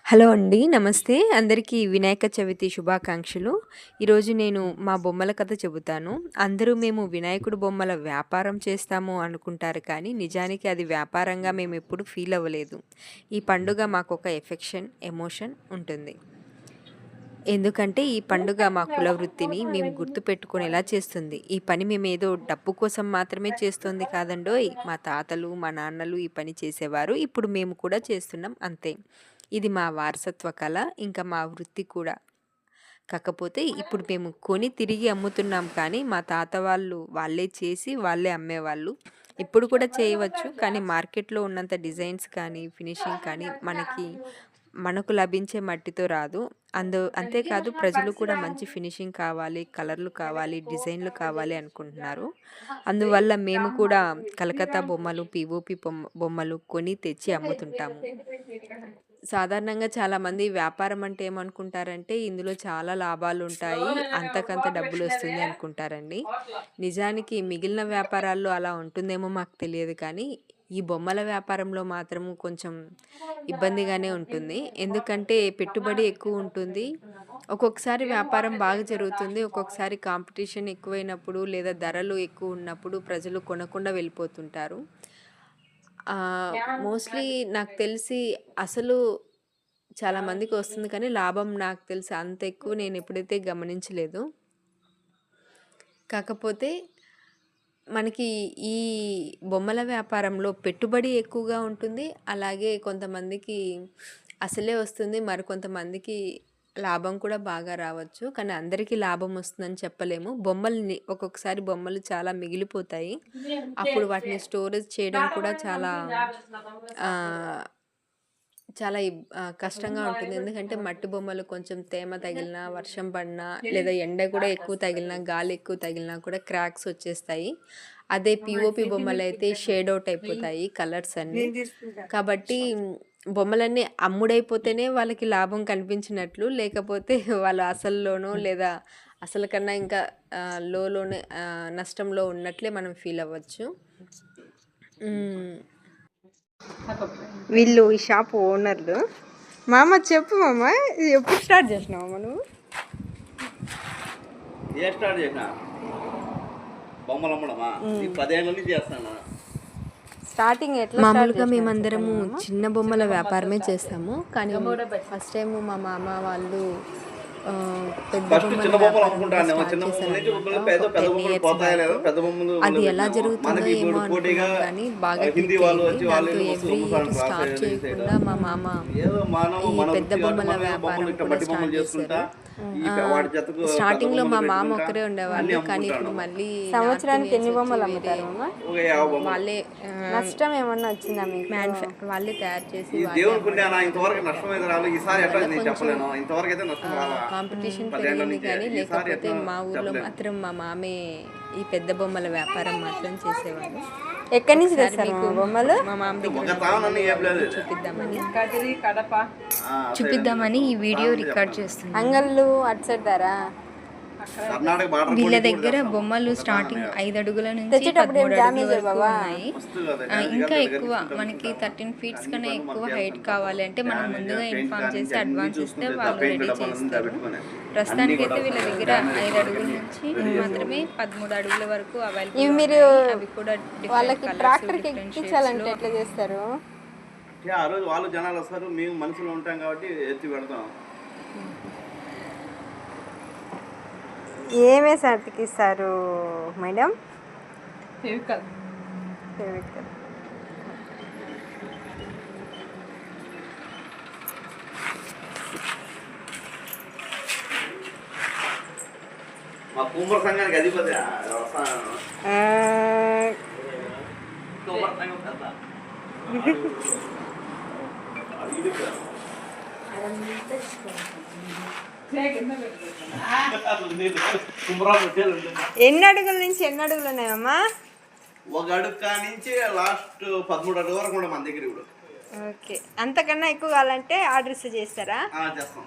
Hello అండి. నమస్తే. అందరికీ వినాయక చవితి శుభాకాంక్షలు. ఈరోజు నేను మా బొమ్మల కథ చెబుతాను. అందరూ మేము వినాయకుడు బొమ్మల వ్యాపారం చేస్తాము అనుకుంటారు కానీ, నిజానికి అది వ్యాపారంగా మేమెప్పుడు ఫీల్ అవ్వలేదు. ఈ పండుగ మాకొక ఎమోషన్ ఉంటుంది. ఎందుకంటే ఈ పండుగ మా కుల వృత్తిని మేము గుర్తుపెట్టుకునేలా చేస్తుంది. ఈ పని మేమేదో డబ్బు కోసం మాత్రమే చేస్తుంది కాదండోయ్! మా తాతలు, మా నాన్నలు ఈ పని చేసేవారు. ఇప్పుడు మేము కూడా చేస్తున్నాం అంతే. ఇది మా వారసత్వ కళ. ఇంకా మా వృత్తి కూడా. కాకపోతే ఇప్పుడు మేము కొని తిరిగి అమ్ముతున్నాం కానీ, మా తాత వాళ్ళే చేసి వాళ్ళే అమ్మేవాళ్ళు. ఇప్పుడు కూడా చేయవచ్చు. కానీ మార్కెట్‌లో ఉన్నంత డిజైన్స్ కానీ, ఫినిషింగ్ కానీ మనకు లభించే మట్టితో రాదు. అంతేకాదు ప్రజలు కూడా మంచి ఫినిషింగ్ కావాలి, కలర్‌లు కావాలి, డిజైన్‌లు కావాలి అనుకుంటున్నారు. అందువల్ల మేము కూడా కలకత్తా బొమ్మలు, పీఓపీ బొమ్మలు కొని తెచ్చి అమ్ముతుంటాము. సాధారణంగా చాలామంది వ్యాపారం అంటే ఏమనుకుంటారంటే, ఇందులో చాలా లాభాలుంటాయి, అంతకంత డబ్బులొస్తుంది అనుకుంటారండి. నిజానికి మిగిలిన వ్యాపారాల్లో అలా ఉంటుందేమో మాకు తెలియదు కానీ, ఈ బొమ్మల వ్యాపారంలో మాత్రం కొంచెం ఇబ్బందిగానే ఉంటుంది. ఎందుకంటే పెట్టుబడి ఎక్కువ ఉంటుంది. ఒక్కొక్కసారి వ్యాపారం బాగా జరుగుతుంది. ఒక్కొక్కసారి కాంపిటీషన్ ఎక్కువైనప్పుడు లేదా ధరలు ఎక్కువ ఉన్నప్పుడు ప్రజలు కొనకుండా వెళ్ళిపోతుంటారు. మోస్ట్‌లీ నాకు తెలిసి అసలు చాలా మందికి వస్తుంది కానీ, లాభం నాకు తెలిసి అంత ఎక్కువ నేనెప్పుడైతే గమనించలేదు. కాకపోతే మనకి ఈ బొమ్మల వ్యాపారంలో పెట్టుబడి ఎక్కువగా ఉంటుంది. అలాగే కొంతమందికి అసలే వస్తుంది. మరికొంతమందికి లాభం కూడా బాగా రావచ్చు. కానీ అందరికీ లాభం వస్తుందని చెప్పలేము. ఒక్కొక్కసారి బొమ్మలు చాలా మిగిలిపోతాయి. అప్పుడు వాటిని స్టోరేజ్ చేయడం కూడా చాలా చాలా కష్టంగా ఉంటుంది. ఎందుకంటే మట్టి బొమ్మలు కొంచెం తేమ తగిలినా, వర్షం పడినా లేదా ఎండ కూడా ఎక్కువ తగిలినా, గాలి ఎక్కువ తగిలినా కూడా క్రాక్స్ వచ్చేస్తాయి. అదే పీఓపీ బొమ్మలైతే షేడ్ అవుట్ అయిపోతాయి కలర్స్ అన్నీ. కాబట్టి బొమ్మలన్నీ అమ్ముడైపోతేనే వాళ్ళకి లాభం కనిపించినట్లు. లేకపోతే వాళ్ళు అసల్లోనో లేదా అసలు కన్నా ఇంకా లోనే నష్టంలో ఉన్నట్లే మనం ఫీల్ అవ్వచ్చు. వీళ్ళు ఈ షాప్ ఓనర్లు. మామ చెప్పు మామ, ఇది ఎప్పుడు స్టార్ట్ చేసినావు నువ్వు? స్టార్ట్ చేసిన బొమ్మలు అమ్మడమా? 10 ఏళ్ళ నుంచి చేస్తాను. స్టార్టింగ్ ఎట్లా? మామూలుగా మేమందరము చిన్న బొమ్మల వ్యాపారమే చేస్తాము. కానీ ఫస్ట్ టైం మా మామ వాళ్ళు పెద్ద అది ఎలా జరుగుతుందో ఏమో అనుకున్నాం కానీ బాగా దాంతో ఎవ్రీ ఇయర్ స్టాప్ చేయకుండా మా మామ ఈ పెద్ద బొమ్మల వ్యాపారం కూడా స్టార్ట్ చేశారు. స్టార్టింగ్ లో మా మామ ఒక్కరే ఉండేవాళ్ళు. కానీ ఇప్పుడు మళ్ళీ సంవత్సరానికి ఎన్ని బొమ్మలు అమ్ముతారు? వాళ్ళే నష్టం ఏమన్నా వచ్చిందా మీకు? వాళ్ళే తయారు చేసి కాంపిటీషన్ పెరిగింది కానీ, లేకపోతే మా ఊర్లో మాత్రం మా మామే ఈ పెద్ద బొమ్మల వ్యాపారం మాత్రం చేసేవాళ్ళు. ఎక్కడి నుంచి తెస్తారు బొమ్మలు? మా మామ దగ్గర చూపిద్దామని ఈ వీడియో రికార్డ్ చేస్తున్నాను. అంగళ్ళు అటు సైడ్ దారా? వీళ్ళ దగ్గర బొమ్మలు స్టార్టింగ్ 5 అడుగుల నుంచి 13 అడుగుల వరకు ఉన్నాయి. ఇంకా ఎక్కువ మనకి 13 feet కన్నా ఎక్కువ హైట్ కావాలి అంటే మనం ముందుగా ఇన్ఫార్మ్ చేసి అడ్వాన్స్ ఇస్తే వాళ్ళు రెడీ చేస్తారు. ప్రస్తుతానికి అయితే వీళ్ళ దగ్గర 5 అడుగుల నుంచి మాత్రమే 13 అడుగుల వరకు అవైలబుల్. మీరు అవి కూడా వాళ్ళకి ట్రాక్టర్కి ఎక్కించాలంటే ఎట్లా చేస్తారు? ఆ రోజు వాళ్ళు జనాలు వస్తారు, మేము మనుషులు ఉంటాం కాబట్టి ఎత్తి పెడతాం. ఏమేసి అతికిస్తారు మేడం? ఫెవికల్. మా కుమ్మర సంఘానికి అధిపతి ఎన్ని అడుగుల నుంచి ఎన్ని అడుగులు ఉన్నాయమ్మా? 1 అడుగు నుంచి లాస్ట్ 13 అడుగు వరకు కూడా మన దగ్గర ఇప్పుడు. ఓకే, అంతకన్నా ఎక్కువ కావాలంటే ఆర్డర్స్ చేస్తారా? చేస్తాం.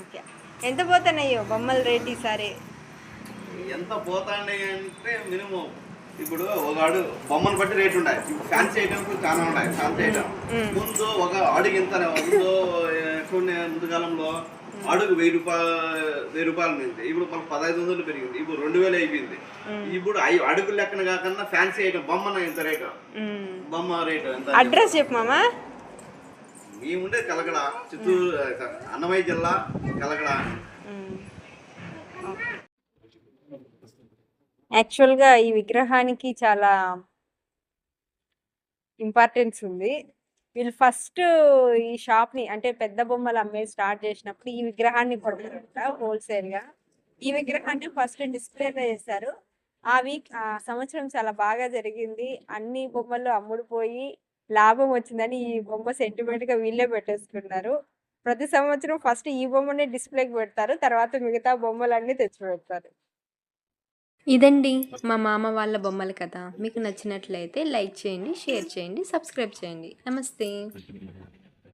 ఓకే, ఎంత పోతున్నాయో బొమ్మల రేట్ ఈసారి? ఎంత పోతాయి అంటే మినిమం ఇప్పుడు ఒక అడుగు బొమ్మను బట్టి రేట్ ఉన్నాయి. ఫ్యాన్సీ ఐటమ్స్ చాలా ఉన్నాయి. ఫ్యాన్సీ ఐటమ్ ముందు ఒక అడుగు ఇంత ముందు చూడండి ముందు కాలంలో అడుగు 1000 రూపాయల మీద ఇప్పుడు మనకు 1500 పెరిగింది, ఇప్పుడు 2000 అయిపోయింది. ఇప్పుడు అడుగు లెక్కన కాకుండా ఫ్యాన్సీ ఐటమ్ బొమ్మ ఎంత రేటు, బొమ్మ రేటు ఎంత? అడ్రస్ చెప్పు మామా. మేము ఉండేది కలకడ, చిత్తూరు, అన్నమయ్య జిల్లా కలకడ. యాక్చువల్గా ఈ విగ్రహానికి చాలా ఇంపార్టెన్స్ ఉంది. వీళ్ళు ఫస్ట్ ఈ షాప్ని అంటే పెద్ద బొమ్మలు అమ్మేది స్టార్ట్ చేసినప్పుడు ఈ విగ్రహాన్ని కొడతారంట హోల్సేల్గా. ఈ విగ్రహాన్ని ఫస్ట్ డిస్ప్లేలో చేశారు. ఆ సంవత్సరం చాలా బాగా జరిగింది, అన్ని బొమ్మలు అమ్ముడుపోయి లాభం వచ్చిందని ఈ బొమ్మ సెంటిమెంట్గా వీళ్ళే పెట్టేసుకున్నారు. ప్రతి సంవత్సరం ఫస్ట్ ఈ బొమ్మనే డిస్ప్లేకి పెడతారు, తర్వాత మిగతా బొమ్మలన్నీ తెచ్చి పెడతారు. ఇదండి మా మామ వాళ్ళ బొమ్మల కథ. మీకు నచ్చినట్లయితే లైక్ చేయండి, షేర్ చేయండి, సబ్స్క్రైబ్ చేయండి. నమస్తే.